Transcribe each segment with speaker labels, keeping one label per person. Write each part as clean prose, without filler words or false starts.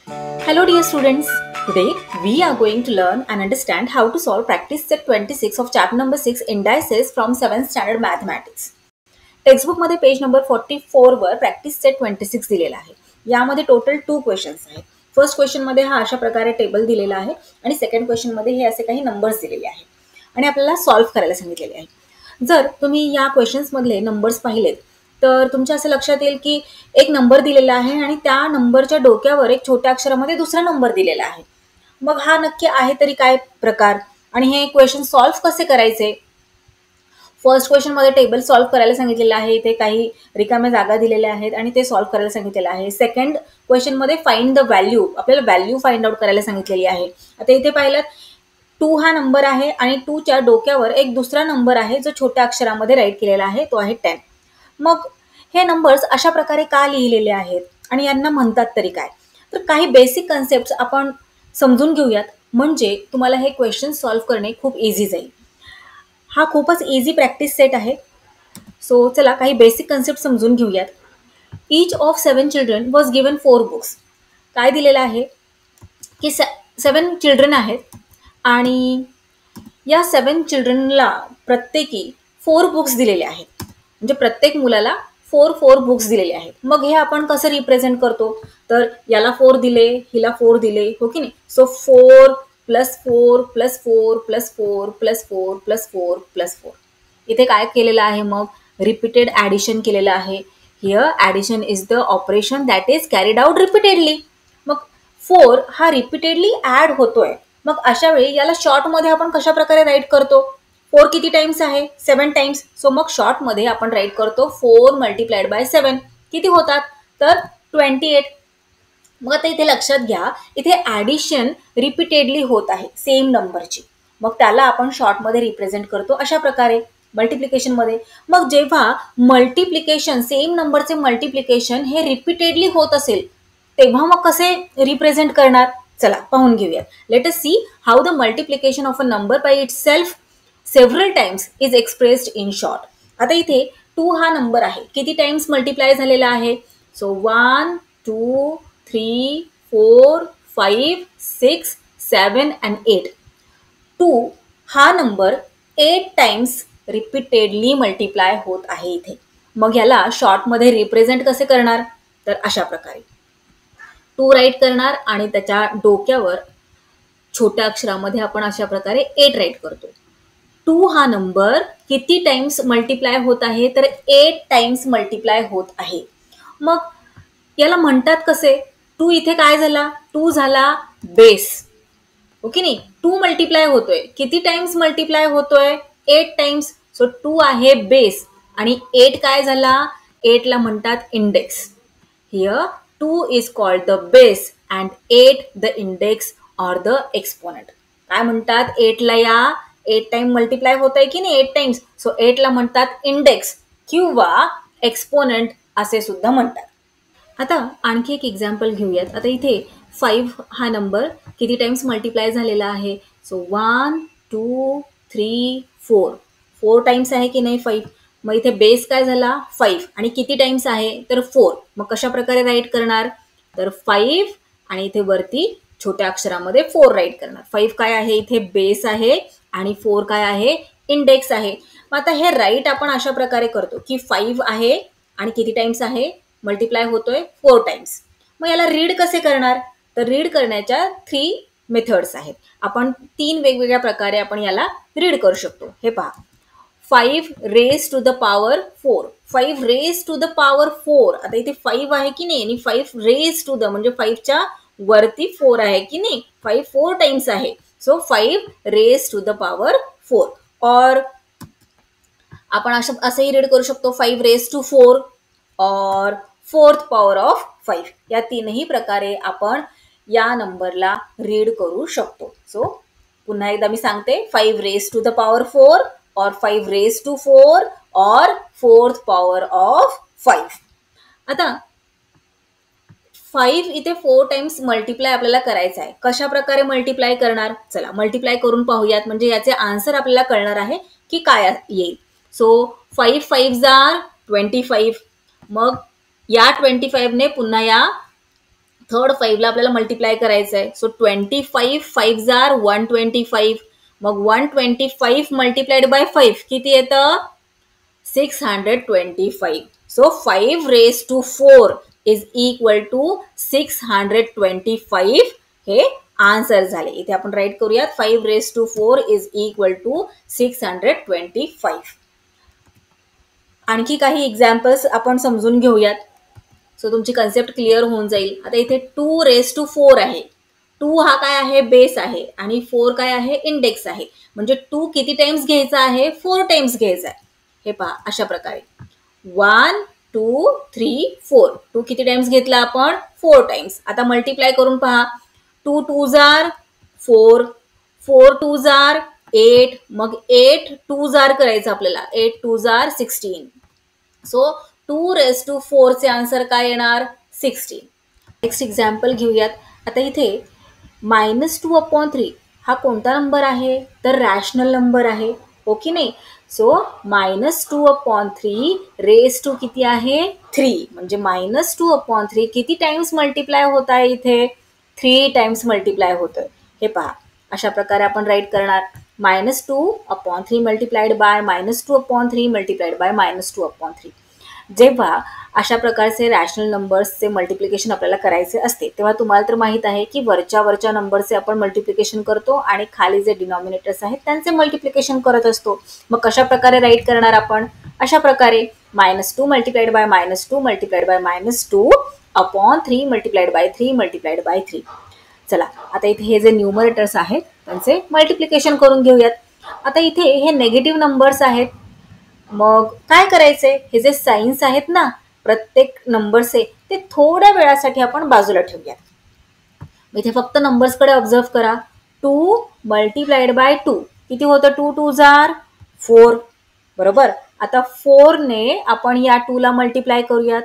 Speaker 1: Hello dear students, today we are going to learn and understand how to solve practice set 26 of chapter number 6 indices from 7th standard mathematics. Textbook मध्ये page number 44 वर practice set 26 दिलेला आहे. यामध्ये total 2 questions आहेत. First question मध्ये हा अशा प्रकारे टेबल दिलेला आहे आणि सेकंड क्वेश्चन मध्ये हे असे काही नंबर्स दिलेले आहेत आणि आपल्याला सॉल्व्ह करायला सांगितलेले आहे. जर तुम्ही या क्वेश्चन्स मधले नंबर्स पाहिलेत तर तुमच्या असं लक्षात येईल की एक नंबर दिलेला आहे आणि त्या नंबरच्या डोक्यावर एक छोट्या अक्षरामध्ये दुसरा नंबर दिलेला आहे. मग हा नक्की आहे तरी काय प्रकार आणि हे क्वेश्चन सॉल्व्ह कसे करायचे? फर्स्ट क्वेश्चन मध्ये टेबल सॉल्व्ह करायला सांगितलेलं आहे. इथे काही रिकाम्या जागा दिलेल्या आहेत आणि ते सॉल्व्ह करायला सांगितलेलं आहे. सेकंड क्वेश्चन मध्ये फाइंड द व्हॅल्यू, आपल्याला व्हॅल्यू फाइंड आउट करायला सांगितलेली आहे. आता इथे पाहिलं 2 हा नंबर आहे आणि 2 च्या डोक्यावर एक दुसरा नंबर आहे जो छोट्या अक्षरामध्ये राईट केलेला आहे, तो आहे 10. मग हे नंबर्स अशा प्रकारे का लिहिलेले आहेत आणि यांना म्हणतात तरी काय? तर काही बेसिक कन्सेप्ट आपण समजून घेऊयात, म्हणजे तुम्हाला हे क्वेश्चन सॉल्व्ह करणे खूप इझी जाईल. हा खूपच इझी प्रॅक्टिस सेट आहे. सो चला काही बेसिक कन्सेप्ट समजून घेऊयात. Each of 7 children was given 4 books. काय दिलेलं आहे की 7 चिल्ड्रन आहेत आणि या 7 चिल्ड्रनला प्रत्येकी 4 बुक्स दिलेले आहेत. म्हणजे प्रत्येक मुलाला 4 बुक्स दिलेले आहेत. मग हे आपण कसं रिप्रेझेंट करतो? तर याला 4 दिले, हिला 4 दिले, हो की नाही? So 4 plus 4 plus 4 plus 4 plus 4 plus 4 plus 4. इथे काय केलेलं आहे? मग रिपीटेड ॲडिशन केलेलं आहे. Here addition is the operation that is carried out repeatedly. मग 4 हा रिपीटेडली ॲड होतोय. मग अशा वेळी याला शॉर्टमध्ये आपण कशा प्रकारे राईट करतो? 4 किती टाइम्स आहे? 7 टाइम्स. सो मग शॉर्टमध्ये आपण राईट करतो 4 मल्टिप्लाइड बाय 7. किती होतात? तर 28. मग आता इथे लक्षात घ्या, इथे ॲडिशन रिपीटेडली होत आहे सेम नंबरची. मग त्याला आपण शॉर्टमध्ये रिप्रेझेंट करतो अशा प्रकारे मल्टिप्लिकेशनमध्ये. मग जेव्हा मल्टिप्लिकेशन, सेम नंबरचे मल्टिप्लिकेशन हे रिपीटेडली होत असेल तेव्हा मग कसे रिप्रेझेंट करणार? चला पाहून घेऊयात. Let us see how the multiplication of a number by itself several times is expressed in short. आता इथे 2 हा नंबर आहे. किती टाइम्स मल्टिप्लाय झालेला आहे? So 1 2 3 4 5 6 7 and 8. 2 हा नंबर 8 टाइम्स रिपीटेडली मल्टिप्लाय होत आहे इथे. मग याला शॉर्टमध्ये रिप्रेझेंट कसे करणार? तर अशा प्रकारे 2 राईट करणार आणि त्याच्या डोक्यावर छोट्या अक्षरामध्ये आपण अशा प्रकारे 8 राईट करतो. 2 हा नंबर किती टाइम्स मल्टिप्लाय होत आहे? तर 8 टाइम्स मल्टिप्लाय होत आहे. मग याला म्हणतात कसे? 2 इथे काय झाला? 2 झाला बेस, ओके नाही? 2 मल्टिप्लाय होतोय. किती टाइम्स मल्टिप्लाय होतोय? 8 टाइम्स. सो 2 आहे बेस आणि 8 काय झाला? 8 ला म्हणतात index. Here 2 is called the base and 8 the index or the exponent. काय म्हणतात? 8 ला या 8 टाइम मल्टिप्लाय होत आहे की नाही? 8 टाइम्स. सो 8 ला म्हणतात इंडेक्स किंवा एक्सपोनंट असे सुद्धा म्हणतात. आता आणखी एक एक्झाम्पल घेऊयात. आता इथे 5 हा नंबर किती टाइम्स मल्टिप्लाय झालेला आहे? सो 1 2 3 4 टाइम्स आहे की नाही 5? मग इथे बेस काय झाला? 5 आणि किती टाइम्स आहे? तर 4. मग कशा प्रकारे राईट करणार? तर 5 आणि इथे वरती छोट्या अक्षरामध्ये 4 राईट करणार. 5 काय आहे? इथे बेस आहे आणि 4 काय आहे? इंडेक्स आहे. मग आता हे राईट आपण अशा प्रकारे करतो की 5 आहे आणि किती टाइम्स आहे? मल्टिप्लाय होतोय 4 टाइम्स. मग याला रीड कसे करणार? तर रीड करण्याच्या 3 मेथड्स आहेत. आपण 3 वेगवेगळ्या प्रकारे आपण याला रीड करू शकतो. हे पहा, 5 raise to the power 4. 5 raise to the power 4. आता इथे 5 आहे की नाही आणि 5 रेज टू द म्हणजे 5च्या वरती 4 आहे की नाही? 5 4 टाइम्स आहे. So 5 raise to the power 4. और आपण असंही रीड करू शकतो 5 रेज टू 4 और 4th पॉवर ऑफ 5. या 3ही प्रकारे आपण या नंबरला रीड करू शकतो. सो पुन्हा एकदा मी सांगते, 5 रेज टू द पॉवर 4 और 5 रेज टू 4 और 4th पॉवर ऑफ 5. आता 5 इथे 4 टाइम्स मल्टिप्लाय आपल्याला करायचं आहे. कशा प्रकारे मल्टिप्लाय करणार? चला मल्टिप्लाय करून पाहूयात, म्हणजे याचे आन्सर आपल्याला कळणार आहे की काय येईल. So 5 5 are 25. मग या 25 ने पुन्हा या थर्ड 5ला आपल्याला मल्टिप्लाय करायचं आहे. So 25 5 are 125. मग 125 मल्टिप्लाइड बाय 5 किती येतं? 625. So 5 raised to 4 is equal to 625 हे आन्सर झाले. इथे आपण राईट करूयात 5 raised to 4 is equal to 625. आणखी काही एक्झाम्पल्स आपण समजून घेऊयात. सो तुमची कन्सेप्ट क्लिअर होऊन जाईल. आता इथे 2 raised to 4 आहे. 2 हा काय आहे? बेस आहे आणि 4 काय आहे? इंडेक्स आहे. म्हणजे 2 किती टाइम्स घ्यायचा आहे? 4 टाइम्स घ्यायचा आहे. हे पहा अशा प्रकारे 1 2 3 4. 2 किती टाइम्स घेतला आपण? 4 टाइम्स. आता मल्टिप्लाय करून पहा. 2 2s आर 4, 4 2s आर 8, मग 8 2s आर करायचं आपल्याला. 8 2s R 16. So 2 raised to 4 चे आन्सर काय येणार? 16. नेक्स्ट एक्झाम्पल घेऊयात. आता इथे -2/3 हा कोणता नंबर आहे? तर रॅशनल नंबर आहे, हो की नाही? सो -2/3 रेस टू किती आहे? 3. म्हणजे -2/3 किती टाइम्स मल्टिप्लाय होत आहे इथे? 3 टाइम्स मल्टिप्लाय होतोय. हे पहा अशा प्रकारे आपण राईट करणार. -2/3 मल्टिप्लाइड बाय -2/3 मल्टिप्लाइड बाय -2/3. जेव्हा अशा प्रकारचे रॅशनल नंबर्सचे मल्टिप्लिकेशन आपल्याला करायचे असते तेव्हा तुम्हाला तर माहित आहे की वरच्या नंबरचे आपण मल्टिप्लिकेशन करतो आणि खाली जे डिनॉमिनेटर्स आहेत त्यांचे मल्टिप्लिकेशन करत असतो. मग कशा प्रकारे राईट करणार आपण? अशा प्रकारे -2 multiplied by -2 multiplied by -2/3 multiplied by 3 multiplied by 3. चला आता इथे हे जे न्यूमरेटर्स आहेत त्यांचे मल्टिप्लिकेशन करून घेऊयात. आता इथे हे नेगेटिव्ह नंबर्स आहेत. मग काय करायचंय? हे जे साइन्स आहेत ना प्रत्येक नंबरचे ते थोड्या वेळासाठी आपण बाजूला ठेवूयात. इथे फक्त नंबर्सकडे ऑब्झर्व करा. 2 मल्टिप्लाइड बाय 2 किती होतं? 2 2s आर 4, बरोबर. आता 4 ने आपण या 2 ला मल्टिप्लाय करूयात.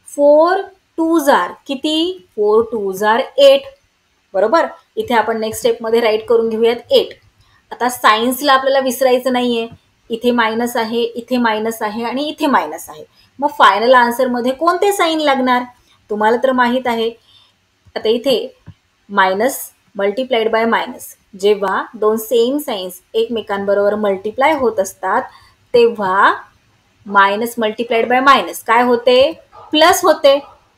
Speaker 1: 4 2s आर किती? 4 2s आर 8, बरोबर. इथे आपण नेक्स्ट स्टेपमध्ये राईट करून घेऊयात 8. आता सायन्सला आपल्याला विसरायचं नाहीये. इथे मायनस आहे, इथे मायनस आहे आणि इथे मायनस आहे. मग फायनल आन्सरमध्ये कोणते साईन लागणार? तुम्हाला तर माहीत आहे. आता इथे मायनस मल्टिप्लाइड बाय मायनस, जेव्हा दोन सेम साइन्स एकमेकांबरोबर मल्टिप्लाय होत असतात तेव्हा मायनस मल्टिप्लाइड बाय मायनस काय होते? प्लस होते,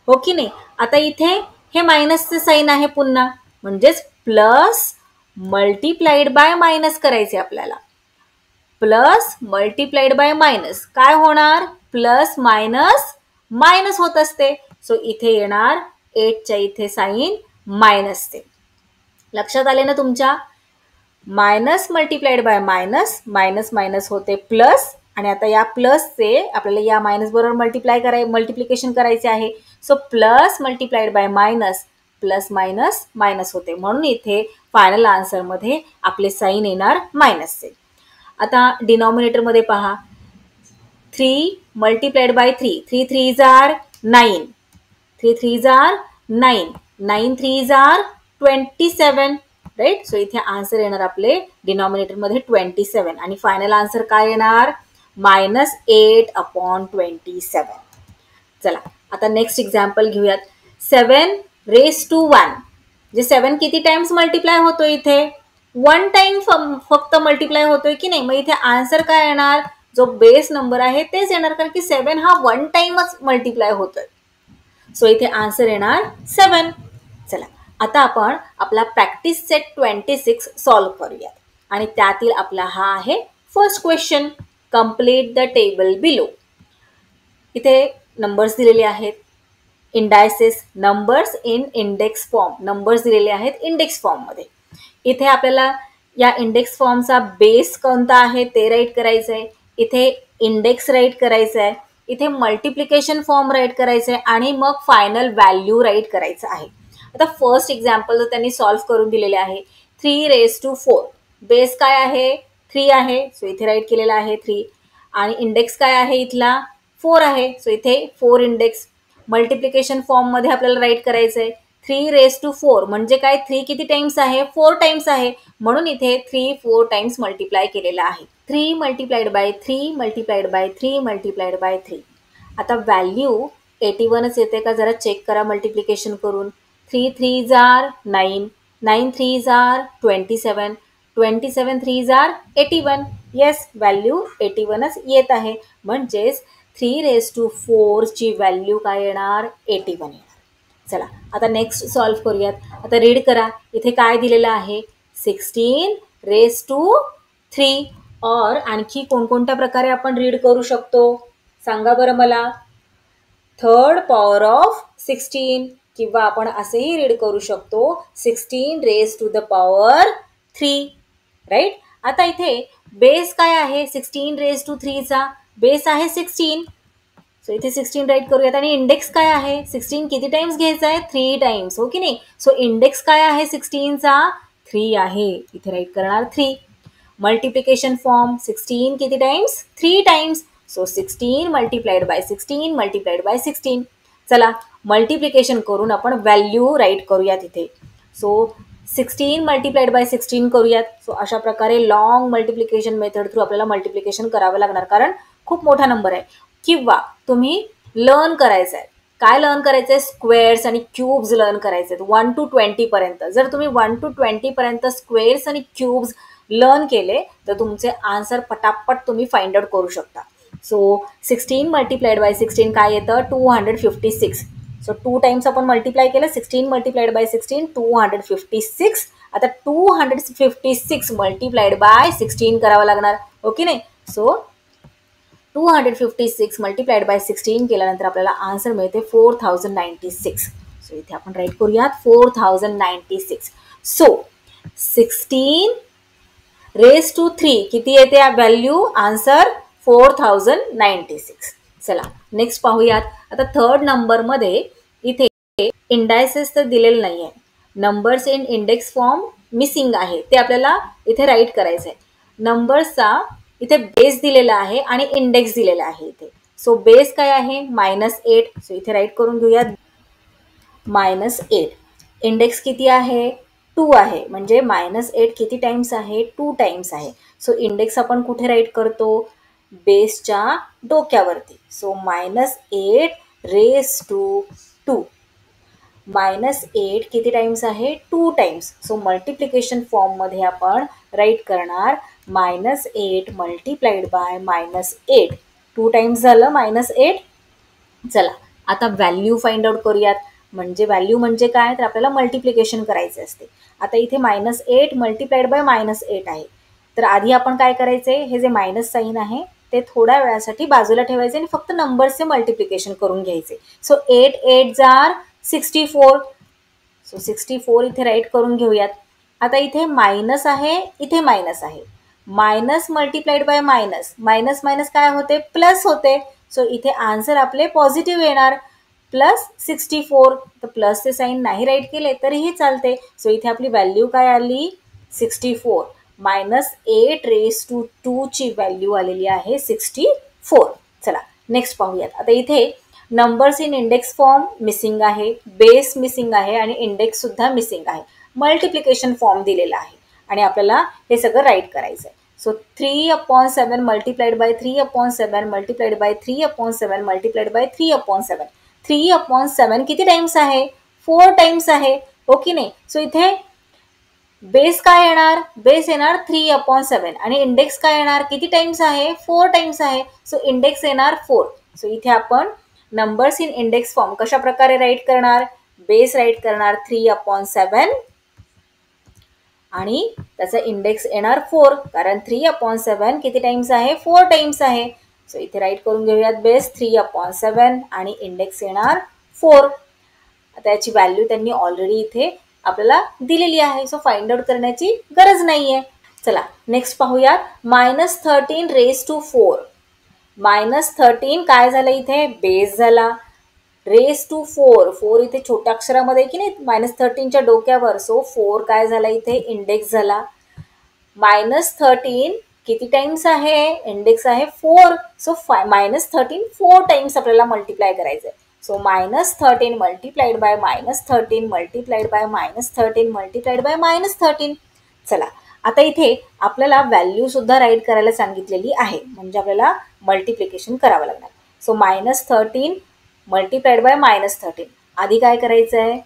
Speaker 1: हो की नाही? आता इथे हे मायनसचे साईन आहे पुन्हा, म्हणजेच प्लस मल्टिप्लाइड बाय मायनस करायचे आपल्याला. प्लस मल्टिप्लाइड बाय मायनस काय होणार? प्लस मायनस मायनस होत असते. सो इथे येणार 8च्या इथे साईन मायनसचे. लक्षात आले ना तुमच्या? Minus multiplied by minus, minus minus होते प्लस, आणि आता या प्लसचे आपल्याला या मायनस बरोबर मल्टिप्लिकेशन करायचे आहे. So plus multiplied by minus, plus minus minus होते, म्हणून इथे फायनल आन्सरमध्ये आपले साईन येणार मायनसचे. आता डिनॉमिनेटरमध्ये पहा. 3 multiplied by 3, 3 3s are 9, 3 3s are 9, 9 3s are 27, right. So इथे आन्सर येणार आपले डिनॉमिनेटरमध्ये 27 आणि फायनल आन्सर काय येणार? -8/27. चला आता नेक्स्ट एक्झाम्पल घेऊयात. 7 raised to 1, जे 7 किती टाइम्स मल्टिप्लाय होतो? इथे 1 टाइम फक्त मल्टिप्लाय होतोय की नाही? मग इथे आन्सर काय येणार? जो बेस नंबर आहे तेच येणार, कारण की 7 हा 1 टाइमच मल्टिप्लाय होतोय. सो इथे आन्सर येणार 7. चला आता आपण आपला प्रॅक्टिस सेट 26 सॉल्व्ह करूयात आणि त्यातील आपला हा आहे first question. Complete the table below. इथे नंबर्स दिलेले आहेत. Indices, numbers in index form, numbers दिलेले आहेत इंडेक्स फॉर्ममध्ये. इथे आपल्याला या इंडेक्स फॉर्मचा बेस कोणता आहे ते राईट करायचं आहे. इथे इंडेक्स राईट करायचं आहे. इथे मल्टिप्लिकेशन फॉर्म राईट करायचं आहे आणि मग फायनल व्हॅल्यू राईट करायचं आहे. आता फर्स्ट एक्झाम्पल जो त्यांनी सॉल्व्ह करून दिलेले आहे. 3 raised to 4, बेस काय आहे? 3 आहे, सो इथे राईट केलेला आहे 3, आणि इंडेक्स काय आहे इथला? 4 आहे, सो इथे 4 इंडेक्स. मल्टिप्लिकेशन फॉर्ममध्ये आपल्याला राईट करायचं आहे. 3 raised to 4 म्हणजे काय? 3 किती टाइम्स आहे? 4 टाइम्स आहे, म्हणून इथे 3 4 टाइम्स मल्टिप्लाय केलेला आहे. 3 multiplied by 3 multiplied by 3 multiplied by 3. आता व्हॅल्यू 81च येते का? जरा चेक करा मल्टिप्लिकेशन करून. 3 3s are 9, 9 3s are 27, 27 3s are 81. Yes, value 81च येत आहे. म्हणजेच 3⁴ ची व्हॅल्यू काय येणार? 81 येणार. चला आता नेक्स्ट सॉल्व्ह करूयात. आता रीड करा. इथे काय दिलेलं आहे? 16⁻³ और आणखी कोणकोणत्या प्रकारे आपण रीड करू शकतो सांगा बरं मला. थर्ड पॉवर ऑफ 16 किंवा आपण असेही रीड करू शकतो 16⁻³ राईट. आता इथे बेस काय आहे 16⁻³ चा? बेस आहे 16. सो इथे 16 राईट करूयात. आणि इंडेक्स काय आहे? 16 किती टाइम्स घ्यायचा आहे? 3 टाइम्स. हो की नाही? सो इंडेक्स काय आहे 16 चा? 3 आहे. इथे राईट करणार 3. मल्टिप्लिकेशन फॉर्म 16 किती times? 3 times. So 16 multiplied by 16 multiplied by 16. चला मल्टिप्लिकेशन करून आपण व्हॅल्यू राईट करूयात इथे. सो 16 मल्टिप्लाइड बाय 16 करूयात. सो अशा प्रकारे लॉंग मल्टिप्लिकेशन मेथड थ्रू आपल्याला मल्टिप्लिकेशन करावं लागणार, कारण खूप मोठा नंबर आहे. किंवा तुम्ही लर्न करायचं आहे. काय लर्न करायचं आहे? स्क्वेअर्स आणि क्यूब्स लर्न करायचे आहेत 1 to 20 पर्यंत. जर तुम्ही 1 to 20 पर्यंत स्क्वेअर्स आणि क्यूब्स लर्न केले तर तुमचे आन्सर पटापट तुम्ही फाइंड आउट करू शकता. सो 16 मल्टिप्लाइड बाय 16 काय येतं? 256. सो 2 टाइम्स आपण मल्टिप्लाय केलं. 16 मल्टिप्लाइड बाय 16 256. आता 256 मल्टिप्लाइड बाय 16 करावं लागणार. ओके नाही? सो 256 मल्टिप्लाइड बाय 16 केल्यानंतर आपल्याला आन्सर मिळते 4096. सो इथे आपण राईट करूयात 4096. सो 16⁻³ किती येते व्हॅल्यू? आन्सर 4096. चला नेक्स्ट पाहूयात. आता थर्ड नंबरमध्ये इथे इंडायसेस तर दिलेलं नाही आहे. Numbers in index form missing आहे, ते आपल्याला इथे राईट करायचं आहे. नंबर्सचा इथे बेस दिलेला आहे आणि इंडेक्स दिलेला आहे इथे. सो बेस काय आहे? -8. सो इथे राईट करून घेऊयात -8. इंडेक्स किती आहे? 2 आहे. म्हणजे -8 किती टाइम्स आहे? 2 टाइम्स आहे. सो इंडेक्स आपण कुठे राईट करतो? बेसच्या डोक्यावरती. सो -8⁻². -8 किती टाइम्स आहे? 2 टाइम्स. सो मल्टिप्लिकेशन फॉर्ममध्ये आपण राईट करणार -8 मल्टिप्लाइड बाय -8. 2 टाइम्स झालं -8. चला आता व्हॅल्यू फाइंड आउट करूयात. म्हणजे व्हॅल्यू म्हणजे काय? तर आपल्याला मल्टिप्लिकेशन करायचे असते. आता इथे -8 मल्टिप्लाइड बाय -8 आहे. तर आधी आपण काय करायचे? हे जे मायनस साईन आहे ते थोड्या वेळासाठी बाजूला ठेवायचे आणि फक्त नंबरचे मल्टिप्लिकेशन करून घ्यायचे. So 8 8s are 64. सो 64 इथे राईट करून घेऊयात. आता इथे मायनस आहे, इथे मायनस आहे. Minus multiplied by minus, minus minus काय होते? प्लस होते. सो इथे आन्सर आपले पॉझिटिव्ह येणार +64. तर प्लसचे साईन नाही राईट केले तरीही चालते. सो इथे आपली व्हॅल्यू काय आली? 64. -8⁻² ची व्हॅल्यू आलेली आहे 64. चला नेक्स्ट पाहूयात. आता इथे numbers in index form missing आहे, बेस मिसिंग आहे आणि इंडेक्स सुद्धा मिसिंग आहे. मल्टिप्लिकेशन फॉर्म दिलेला आहे आणि आपल्याला हे सगळं राईट करायचं आहे. So 3/7 multiplied by 3/7 multiplied by 3/7 multiplied by 3/7. 3/7 किती टाइम्स आहे? 4 टाइम्स आहे. ओके नाही? सो इथे बेस काय येणार? बेस येणार 3/7 आणि इंडेक्स काय येणार? किती टाइम्स आहे? 4 टाइम्स आहे. सो इंडेक्स येणार 4. सो इथे आपण नंबर्स इन इंडेक्स फॉर्म कशा प्रकारे राईट करणार? बेस राईट करणार 3/7 आणि त्याचा इंडेक्स येणार 4, कारण 3/7 किती टाइम्स आहे? 4 टाइम्स आहे. सो इथे राईट करून घेऊयात बेस 3/7 आणि इंडेक्स येणार 4. आता याची व्हॅल्यू त्यांनी ऑलरेडी इथे आपल्याला दिलेली आहे. सो फाइंड आउट करण्याची गरज नाहीये. चला नेक्स्ट पाहूयात. -13⁻⁴. -13 काय झालं इथे? बेस झाला. ⁻⁴. 4 इथे छोट्या अक्षरामध्ये की नाही -13च्या डोक्यावर. सो 4 काय झाला इथे? इंडेक्स झाला. -13 किती टाइम्स आहे? इंडेक्स आहे 4. सो -13 4 टाइम्स आपल्याला मल्टिप्लाय करायचं आहे. So -13 multiplied by -13 multiplied by -13 multiplied by -13. चला आता इथे आपल्याला व्हॅल्यू सुद्धा राईट करायला सांगितलेली आहे, म्हणजे आपल्याला मल्टिप्लिकेशन करावं लागणार. So -13 multiplied by -13. आधी काय करायचं आहे?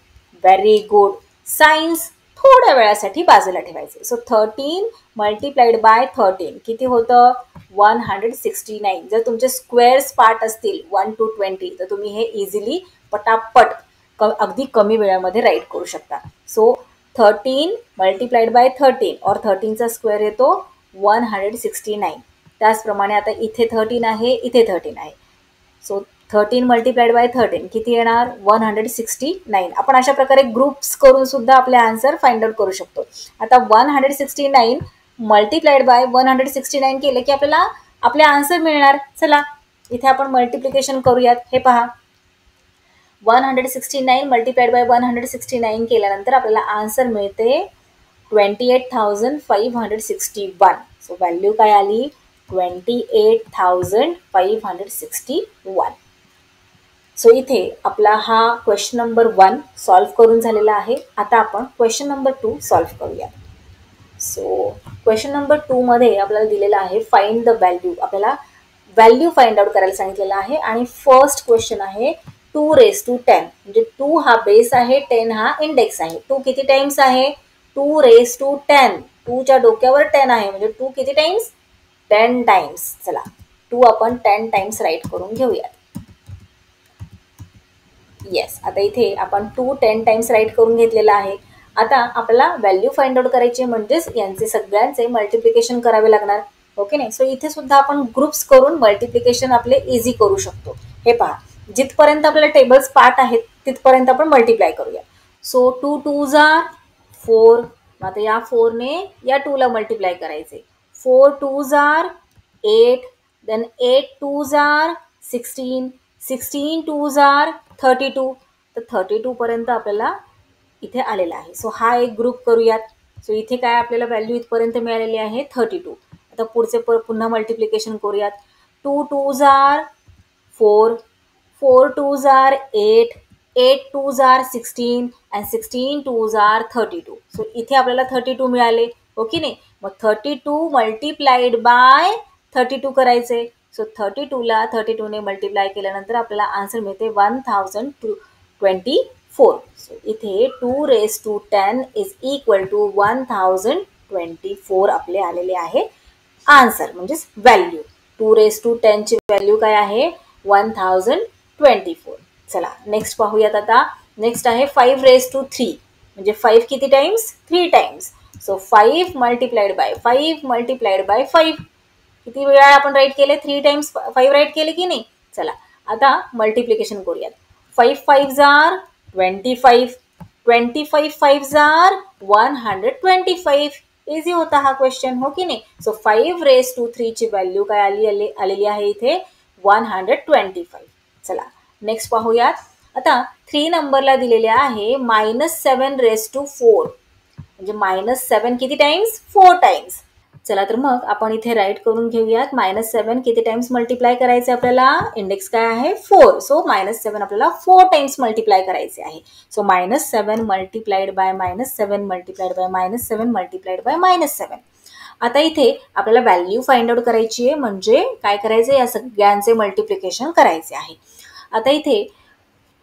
Speaker 1: Very good. सायन्स थोड्या वेळासाठी बाजूला ठेवायचे. सो 13 मल्टिप्लाइड बाय 13 किती होतं? 169. जर तुमचे स्क्वेअर्स पार्ट असतील 1 to 20 तर तुम्ही हे इझिली पटापट अगदी कमी वेळामध्ये राईट करू शकता. सो 13 मल्टिप्लाइड बाय 13 और 13चा स्क्वेअर येतो 169. त्याचप्रमाणे आता इथे 13 आहे, इथे 13 आहे. सो 13 मल्टिप्लाइड बाय 13 किती येणार? 169. आपण अशा प्रकारे ग्रुप्स करून सुद्धा आपले आन्सर फाइंड आउट करू शकतो. आता 169 मल्टिप्लाइड बाय 169 केलं की आपल्याला आपले आन्सर मिळणार. चला इथे आपण मल्टिप्लिकेशन करूयात. हे पहा, 169 मल्टिप्लाइड बाय 169 केल्यानंतर आपल्याला आन्सर मिळते 28,561. सो व्हॅल्यू काय आली? 28,561. सो इथे आपला हा क्वेश्चन नंबर 1 सॉल्व्ह करून झालेला आहे. आता आपण क्वेश्चन नंबर 2 सॉल्व्ह करूया. सो क्वेश्चन नंबर 2 मध्ये आपल्याला दिलेला आहे फाइंड द व्हॅल्यू. आपल्याला व्हॅल्यू फाइंड आउट करायला सांगितलेलं आहे आणि फर्स्ट क्वेश्चन आहे 2 raised to 10. म्हणजे 2 हा बेस आहे, 10 हा इंडेक्स आहे. 2 किती टाइम्स आहे? 2 raised to 10. 2 च्या डोक्यावर 10 आहे म्हणजे 2 किती टाइम्स? 10 टाइम्स. चला 2 आपण 10 टाइम्स राईट करून घेऊयात. येस, आता इथे आपण 2 10 टाइम्स राईट करून घेतलेला आहे. आता आपल्याला व्हॅल्यू फाइंड आउट करायची म्हणजेच यांचे सगळ्यांचे मल्टिप्लिकेशन करावे लागणार. ओके नाही? सो इथे सुद्धा आपण ग्रुप्स करून मल्टिप्लिकेशन आपले इझी करू शकतो. हे पहा, जिथपर्यंत आपल्याला टेबल्स पार्ट आहेत तिथपर्यंत आपण मल्टिप्लाय करूया. So 2 2s are 4. आता या 4ने या 2ला मल्टिप्लाय करायचे. 4 2s are 8. Then 8 2s are 16. 16 2s are 32. तर 32 पर्यंत आपल्याला इथे आलेला आहे. सो हा एक ग्रुप करूयात. सो इथे काय आपल्याला व्हॅल्यू इथपर्यंत मिळालेली आहे 32. आता पुढचे पुन्हा मल्टिप्लिकेशन करूयात. 2 2s are 4. 4 2s are 8. 8 2s are 16 and 16 2s are 32. So इथे आपल्याला 32 मिळाले. ओके नाही? मग 32 मल्टिप्लाइड बाय 32 करायचे. सो 32ला 32ने मल्टिप्लाय केल्यानंतर आपल्याला आन्सर मिळते 1024. सो इथे 2 raised to 10 is equal to 1024 आपले आलेले आहे आन्सर म्हणजेच व्हॅल्यू. 2 raised to 10 ची व्हॅल्यू काय आहे? 1024. चला नेक्स्ट पाहूयात. आता नेक्स्ट आहे 5 raised to 3. म्हणजे 5 किती times? 3 times. So 5 multiplied by 5 multiplied by 5 किती वेळा आपण राईट केले? 3 टाइम्स 5 राईट केले की नाही? चला आता मल्टिप्लिकेशन करूयात. 5 5s are 25. 25 5s are 125. Easy होता हा क्वेश्चन, हो की नाही? सो 5 raised to 3 ची व्हॅल्यू काय आलेली आहे इथे? 125. चला नेक्स्ट पाहूयात. आता 3 नंबरला दिलेले आहे -7 raised to 4. म्हणजे -7 किती टाइम्स? 4 टाइम्स. चला तर मग आपण इथे राईट करून घेऊयात. -7 किती टाइम्स मल्टिप्लाय करायचे आपल्याला? इंडेक्स काय आहे? 4. सो -7 आपल्याला 4 टाइम्स मल्टिप्लाय करायचे आहे. So -7 multiplied by -7 multiplied by -7 multiplied by -7. आता इथे आपल्याला व्हॅल्यू फाइंड आउट करायची आहे म्हणजे काय करायचं? या सगळ्यांचे मल्टिप्लिकेशन करायचे आहे. आता इथे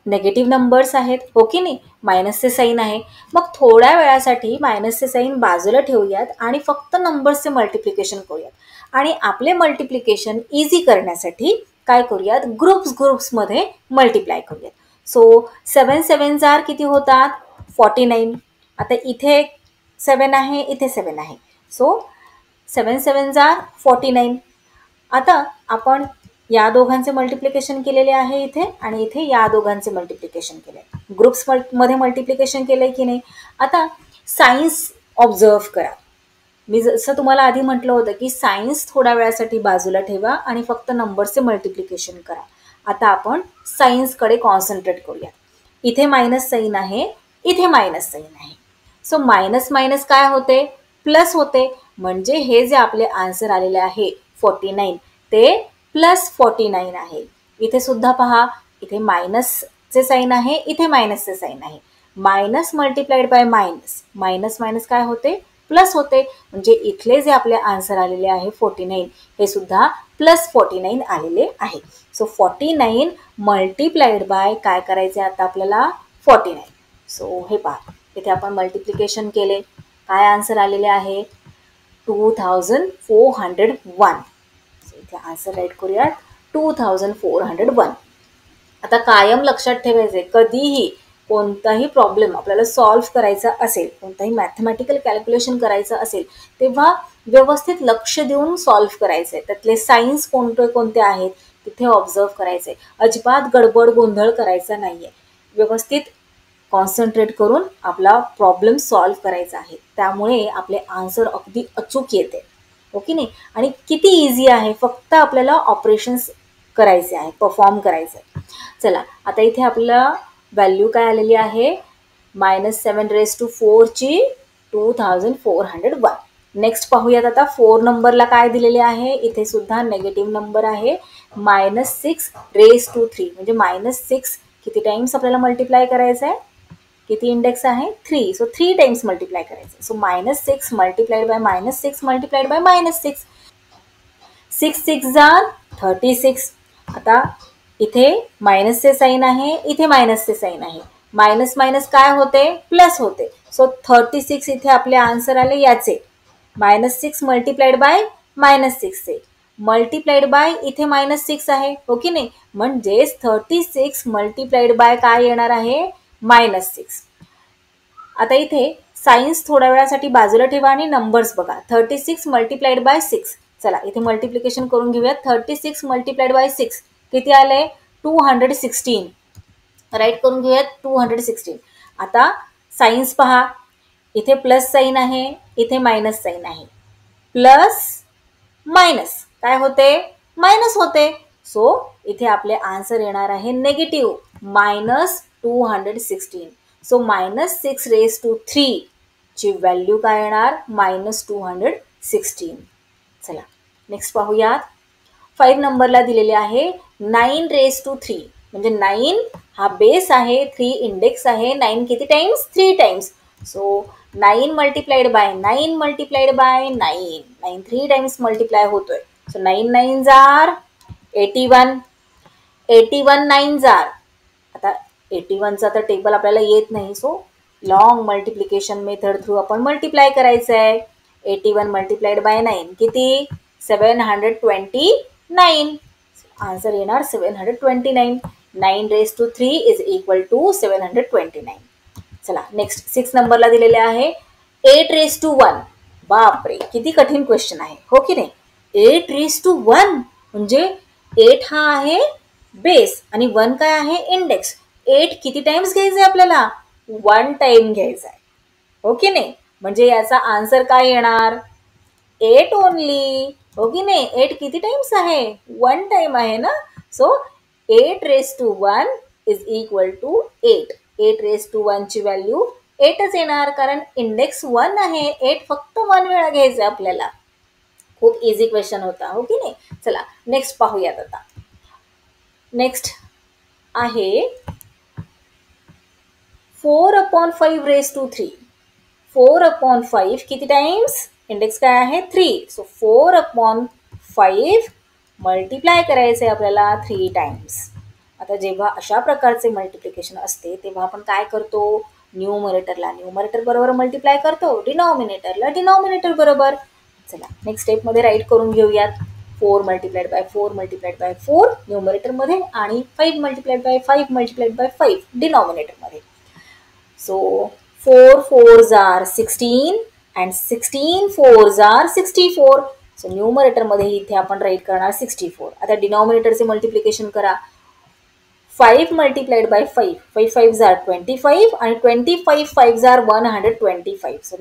Speaker 1: नेगेटिव्ह नंबर्स आहेत, हो की नाही? मायनसचे साईन आहे. मग थोड्या वेळासाठी मायनसचे साईन बाजूला ठेवूयात आणि फक्त नंबर्सचे मल्टिप्लिकेशन करूयात. आणि आपले मल्टिप्लिकेशन इझी करण्यासाठी काय करूयात? ग्रुप्समध्ये मल्टिप्लाय करूयात. सो 7 7s are किती होतात? 49. आता इथे 7 आहे, इथे 7 आहे. So 7 7s are 49. आता आपण या दोघांचे मल्टिप्लिकेशन केलेले आहे इथे आणि इथे या दोघांचे मल्टिप्लिकेशन केले. ग्रुप्स मध्ये मल्टिप्लिकेशन केलंय की नाही? आता सायन्स ऑब्झर्व करा. मी जसं तुम्हाला आधी म्हटलं होतं की सायन्स थोड्या वेळासाठी बाजूला ठेवा आणि फक्त नंबरचे मल्टिप्लिकेशन करा. आता आपण सायन्सकडे कॉन्सन्ट्रेट करूया. इथे मायनस साईन आहे, इथे मायनस साईन आहे. सो मायनस मायनस काय होते? प्लस होते. म्हणजे हे जे आपले आन्सर आलेले आहे 49 ते +49 आहे. इथे सुद्धा पहा, इथे मायनसचे साईन आहे, इथे मायनसचे साईन आहे. Minus multiplied by minus, minus minus काय होते? प्लस होते. म्हणजे इथले जे आपले आन्सर आलेले आहे 49 हे सुद्धा +49 आलेले आहे. सो 49 मल्टिप्लाइड बाय काय करायचे आता आपल्याला? 49. सो हे पहा, इथे आपण मल्टिप्लिकेशन केले, काय आन्सर आलेले आहे 2401. सो इथे आन्सर राईट करूयात 2401. आता कायम लक्षात ठेवायचे, कधीही कोणताही प्रॉब्लेम आपल्याला सॉल्व्ह करायचा असेल, कोणताही मॅथमॅटिकल कॅल्क्युलेशन करायचं असेल, तेव्हा व्यवस्थित लक्ष देऊन सॉल्व्ह करायचे. त्यातले सायन्स कोणते कोणते आहेत तिथे ऑब्झर्व करायचे. अजिबात गडबड गोंधळ करायचा नाहीये. व्यवस्थित कॉन्सन्ट्रेट करून आपला प्रॉब्लेम सॉल्व्ह करायचा आहे. त्यामुळे आपले आन्सर अगदी अचूक येते. ओके नाही. आणि किती इझी आहे, फक्त आपल्याला ऑपरेशन्स करायचे आहे, परफॉर्म करायचे आहे. चला, आता इथे आपल्याला व्हॅल्यू काय आलेली आहे -7⁴ ची 2401. नेक्स्ट पाहूयात आता 4 नंबरला काय दिलेले आहे. इथे सुद्धा नेगेटिव्ह नंबर आहे -6⁻³ म्हणजे -6 किती टाइम्स आपल्याला मल्टिप्लाय करायचं आहे, किती इंडेक्स आहे 3. सो 3 टाइम्स मल्टिप्लाय करायचं. So -6 multiplied by -6 multiplied by -6. 6 6 जार 36. आता इथे मायनसचे साईन आहे, इथे मायनसचे साईन आहे. मायनस मायनस काय होते, प्लस होते. सो 36 इथे आपले आन्सर आले याचे. -6 मल्टिप्लाइड बाय -6 मल्टिप्लाइड बाय इथे -6 आहे, हो की नाही. म्हणजेच 36 मल्टिप्लाइड बाय काय येणार आहे -6. आता इथे सायन्स थोड्या वेळासाठी बाजूला ठेवा आणि नंबर्स बघा. 36 मल्टिप्लाइड बाय 6. चला इथे मल्टिप्लिकेशन करून घेऊयात. 36 मल्टिप्लाइड बाय 6 किती आले 216. राईट करून घेऊयात 216. आता सायन्स पहा, इथे प्लस साईन आहे, इथे मायनस साईन आहे. प्लस मायनस काय होते, मायनस होते. सो इथे आपले आन्सर येणार आहे नेगेटिव्ह -216. सो -6⁻³ ची व्हॅल्यू काय येणार -216. चला नेक्स्ट पाहूयात. 5 नंबरला दिलेले आहे 9⁻³ म्हणजे 9 हा बेस आहे, 3 इंडेक्स आहे. 9 किती times 3 times. So 9 multiplied by 9 multiplied by 9. 9 3 times multiply होतोय. सो 9 9 जार 81. 81 9 जार. आता 81चा तर टेबल आपल्याला येत नाही. So long multiplication method through आपण मल्टिप्लाय करायचं आहे. 81 मल्टिप्लाइड बाय 9 किती 729. आन्सर येणार 729. 9⁻³ इज इक्वल टू 729. चला नेक्स्ट 6 नंबरला दिलेले आहे 8⁻1. बापरे, किती कठीण क्वेश्चन आहे, हो की नाही. 8⁻1 म्हणजे 8 हा आहे बेस आणि 1 काय आहे इंडेक्स. 8 किती टाइम्स घ्यायचं आहे आपल्याला 1 टाइम घ्यायचा आहे, हो की नाही. म्हणजे याचा आन्सर काय येणार 8 ओनली, हो की नाही. 8 किती टाइम्स आहे 1 टाइम आहे ना. So 8⁻1 is equal to 8. 8⁻1 ची व्हॅल्यू 8च येणार, कारण इंडेक्स 1 आहे. 8 फक्त 1 वेळा घ्यायचं आपल्याला. खूप इझी क्वेश्चन होता, हो की नाही. चला नेक्स्ट पाहूयात. आता नेक्स्ट आहे 4/5⁻³ 4/5 किती टाइम्स, इंडेक्स काय आहे 3. सो 4/5 मल्टिप्लाय करायचे आपल्याला 3 टाइम्स. आता जेव्हा अशा प्रकारचे मल्टिप्लिकेशन असते तेव्हा आपण काय करतो, न्यूमरेटर बरोबर मल्टिप्लाय करतो, डिनॉमिनेटर बरोबर. चला नेक्स्ट स्टेपमध्ये राईट करून घेऊयात. 4 मल्टिप्लाइड बाय 4 मल्टिप्लाइड बाय 4 न्यूमरेटरमध्ये आणि 5 मल्टिप्लाइड बाय 5 मल्टिप्लाइड बाय 5 डिनॉमिनेटरमध्ये. So 4 4s are 16 and 16 4s are 64. So न्यूमरेटरमध्ये इथे आपण राईट करणार 64. आता डिनॉमिनेटरचे मल्टिप्लिकेशन करा. 5 मल्टिप्लाइड बाय 5, 5 5s are 25 आणि 25 5s are 125. सो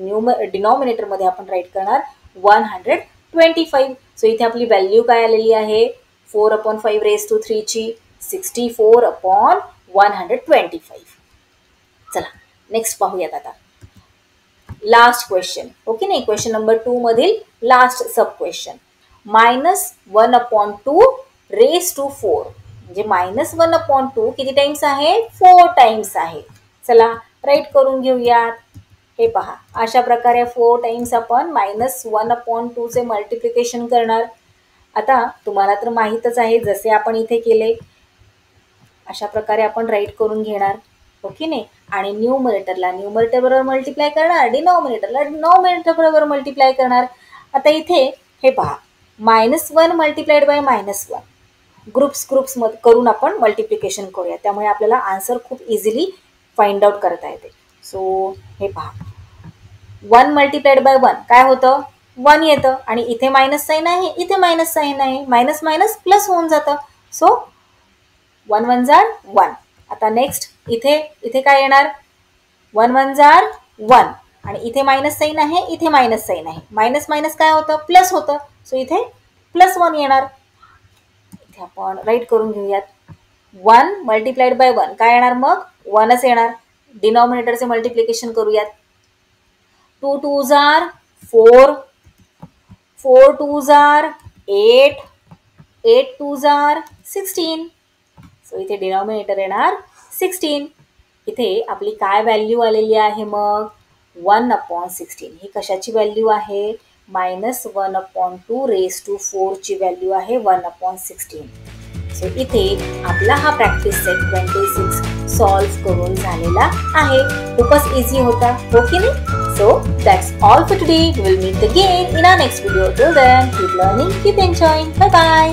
Speaker 1: डिनॉमिनेटरमध्ये आपण राईट करणार 125. सो इथे आपली व्हॅल्यू काय आलेली आहे 4/5⁻³ ची 64/125. चला नेक्स्ट पाहूयात. आता लास्ट क्वेश्चन, ओके नाही. क्वेश्चन नंबर 2 मधील लास्ट सब क्वेश्चन -1/2⁻⁴ म्हणजे -1/2 किती टाइम्स आहे 4 टाइम्स आहे. चला राईट करून घेऊयात. हे पहा, अशा प्रकारे 4 टाइम्स आपण -1/2 चे मल्टिप्लिकेशन करणार. आता तुम्हाला तर माहीतच आहे, जसे आपण इथे केले अशा प्रकारे आपण राईट करून घेणार. हो की नाही. आणि न्यूमरेटरला न्यूमरेटर बरोबर मल्टिप्लाय करणार, डिनॉमिनेटरला डिनॉमिनेटर बरोबर मल्टिप्लाय करणार. आता इथे हे पहा, -1 मल्टिप्लाइड बाय -1 ग्रुप्स मध्ये करून आपण मल्टिप्लिकेशन करूया. त्यामुळे आपल्याला आन्सर खूप इझिली फाइंड आउट करता येते. सो हे पहा, 1 मल्टिप्लाइड बाय 1 काय होतं, 1 येतं. आणि इथे मायनस साईन आहे, इथे मायनस साईन आहे, मायनस मायनस प्लस होऊन जातं. सो 1 1 जार 1. आता नेक्स्ट इथे काय येणार, 1 1 जार 1. आणि इथे मायनस साईन आहे, इथे मायनस साईन आहे, मायनस मायनस काय होतं, प्लस होतं. सो इथे +1 येणार. इथे आपण राईट करून घेऊयात. 1 मल्टिप्लाइड बाय 1 काय येणार, मग 1च येणार. डिनॉमिनेटरचे मल्टिप्लिकेशन करूयात. 2 2 जार 4, 4 2 जार 8, 8 2 जार 16. सो इथे डिनॉमिनेटर येणार 16. इथे आपली काय व्हॅल्यू आलेली आहे, मग 1/16. ही कशाची व्हॅल्यू आहे, -1/2 ची व्हॅल्यू आहे 1/16. सो इथे आपला हा प्रॅक्टिस सेट 26 सॉल्व्ह करून झालेला आहे. खूपच इझी होता, हो की नाही. So that's all for today. We will meet again in our next video. Till then keep learning, keep enjoying. Bye bye.